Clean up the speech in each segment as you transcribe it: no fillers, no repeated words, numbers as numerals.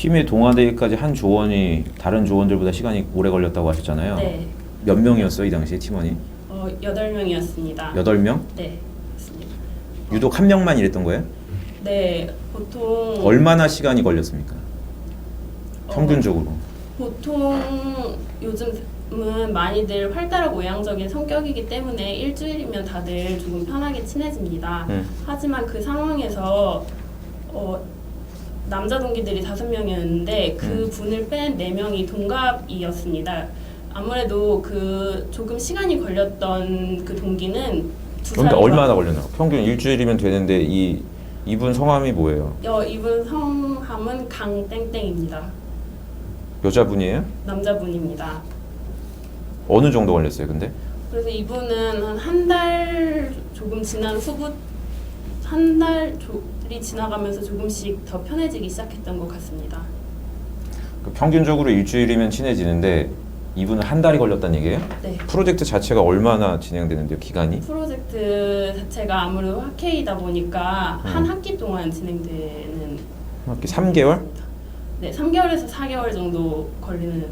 팀의 동아되기까지 한 조원이 다른 조원들보다 시간이 오래 걸렸다고 하셨잖아요. 네. 몇 명이었어요, 이 당시에 팀원이? 8명이었습니다. 8명? 네, 맞습니다. 유독 한 명만 일했던 거예요? 네, 보통 얼마나 시간이 걸렸습니까? 평균적으로. 보통 요즘은 많이들 활달하고 외향적인 성격이기 때문에 일주일이면 다들 조금 편하게 친해집니다. 하지만 그 상황에서 남자 동기들이 5명이었는데 그 분을 뺀 4명이 동갑이었습니다. 아무래도 그 조금 시간이 걸렸던 그 동기는 그러니까 얼마나 걸렸나? 평균 일주일이면 되는데 이분 성함이 뭐예요? 이분 성함은 강땡땡입니다. 여자분이에요? 남자분입니다. 어느 정도 걸렸어요, 근데? 그래서 이분은 한 달 조금 지난 후부 한 달이 지나가면서 조금씩 더 편해지기 시작했던 것 같습니다. 평균적으로 일주일이면 친해지는데 이분은 한 달이 걸렸다는 얘기예요? 네. 프로젝트 자체가 얼마나 진행되는데요, 기간이? 프로젝트 자체가 아무래도 학회이다 보니까 한 학기 동안 진행되는 학기 3개월? 네, 3개월에서 4개월 정도 걸리는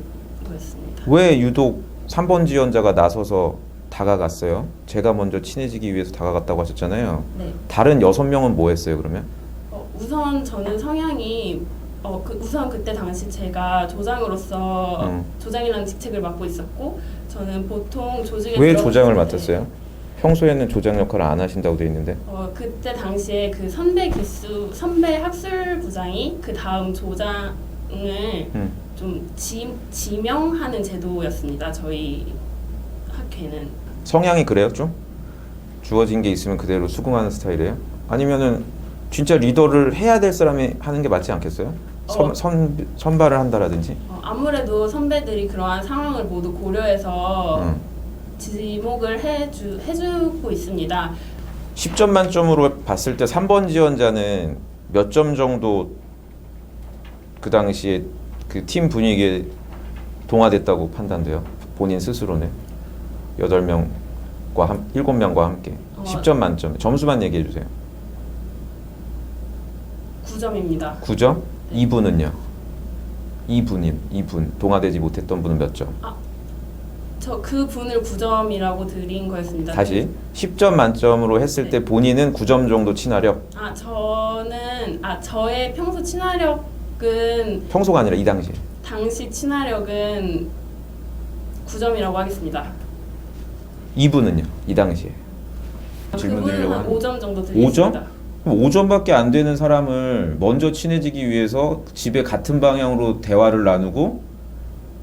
거였습니다. 왜 유독 3번 지원자가 나서서 다가갔어요? 제가 먼저 친해지기 위해서 다가갔다고 하셨잖아요. 네. 다른 6명은 뭐 했어요, 그러면? 우선 저는 성향이 우선 그때 당시 제가 조장으로서 조장이라는 직책을 맡고 있었고 저는 보통 조직에 왜 들어갔을 조장을 때 맡았어요? 평소에는 조장 역할을 안 하신다고 돼 있는데. 그때 당시에 그 선배 학술부장이 그 다음 조장을 좀 지명하는 제도였습니다. 저희 학회는. 성향이 그래요, 좀? 주어진 게 있으면 그대로 수긍하는 스타일이에요? 아니면은 진짜 리더를 해야 될 사람이 하는 게 맞지 않겠어요? 선발을 한다라든지. 아무래도 선배들이 그러한 상황을 모두 고려해서 지목을 해주고 있습니다. 10점 만점으로 봤을 때 3번 지원자는 몇 점 정도 그 당시에 그 팀 분위기에 동화됐다고 판단돼요? 본인 스스로는 7명과 7명과 함께 10점 만점 점수만 얘기해 주세요. 9점입니다. 9점? 2분은요? 2분 동화되지 못했던 분은 몇 점? 저 그 분을 9점이라고 드린 거였습니다. 다시 10점 만점으로 했을 때 본인은 9점 정도 친화력? 저의 평소 친화력은 평소가 아니라 이 당시. 당시 친화력은 9점이라고 하겠습니다. 2분은요? 이 당시에. 질문 그분은 드리려고 한 하는 5점 정도 드리겠습니다. 5점? 그럼 5점밖에 안 되는 사람을 먼저 친해지기 위해서 집에 같은 방향으로 대화를 나누고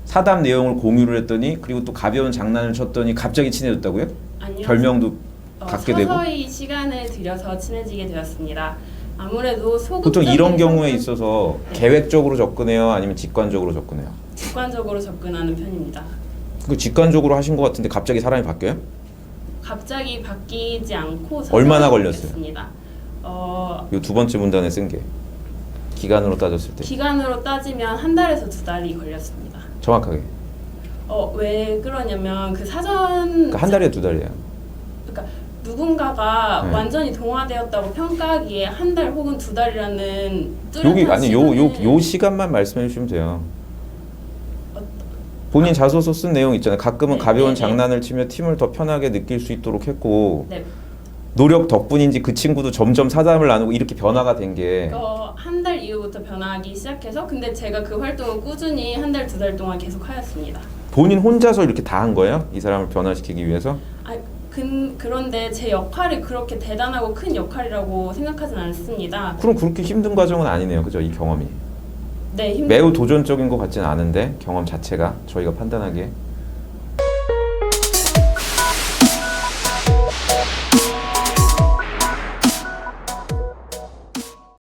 사담 내용을 공유를 했더니 그리고 또 가벼운 장난을 쳤더니 갑자기 친해졌다고요? 아니요. 별명도 갖게 되고? 서서히 시간을 들여서 친해지게 되었습니다. 아무래도 보통 이런 경우에 성격- 있어서 네. 계획적으로 접근해요? 아니면 직관적으로 접근해요? 직관적으로 접근하는 편입니다. 그 직관적으로 하신 것 같은데 갑자기 사람이 바뀌어요? 갑자기 바뀌지 않고 얼마나 걸렸어요? 바뀌었습니다. 이 두 번째 문단에 쓴 게 기간으로 따졌을 때 기간으로 따지면 한 달에서 2달이 걸렸습니다. 정확하게. 왜 그러냐면 그 사전 그러니까 한 달에 2달이에요. 그러니까 누군가가 네. 완전히 동화되었다고 평가하기에 한 달 혹은 2달이라는 여기 아니 요 시간만 말씀해 주시면 돼요. 본인 자소서 쓴 내용 있잖아요. 가끔은 네, 가벼운 네, 네. 장난을 치며 팀을 더 편하게 느낄 수 있도록 했고 네. 노력 덕분인지 그 친구도 점점 사담을 나누고 이렇게 변화가 된 게 한 달 이후부터 변하기 시작해서 근데 제가 그 활동을 꾸준히 한 달, 2달 동안 계속 하였습니다. 본인 혼자서 이렇게 다 한 거예요? 이 사람을 변화시키기 위해서? 그런데 제 역할이 그렇게 대단하고 큰 역할이라고 생각하진 않습니다. 그럼 그렇게 힘든 과정은 아니네요. 그죠? 이 경험이. 네, 매우 도전적인 것 같지는 않은데 경험 자체가 저희가 판단하기에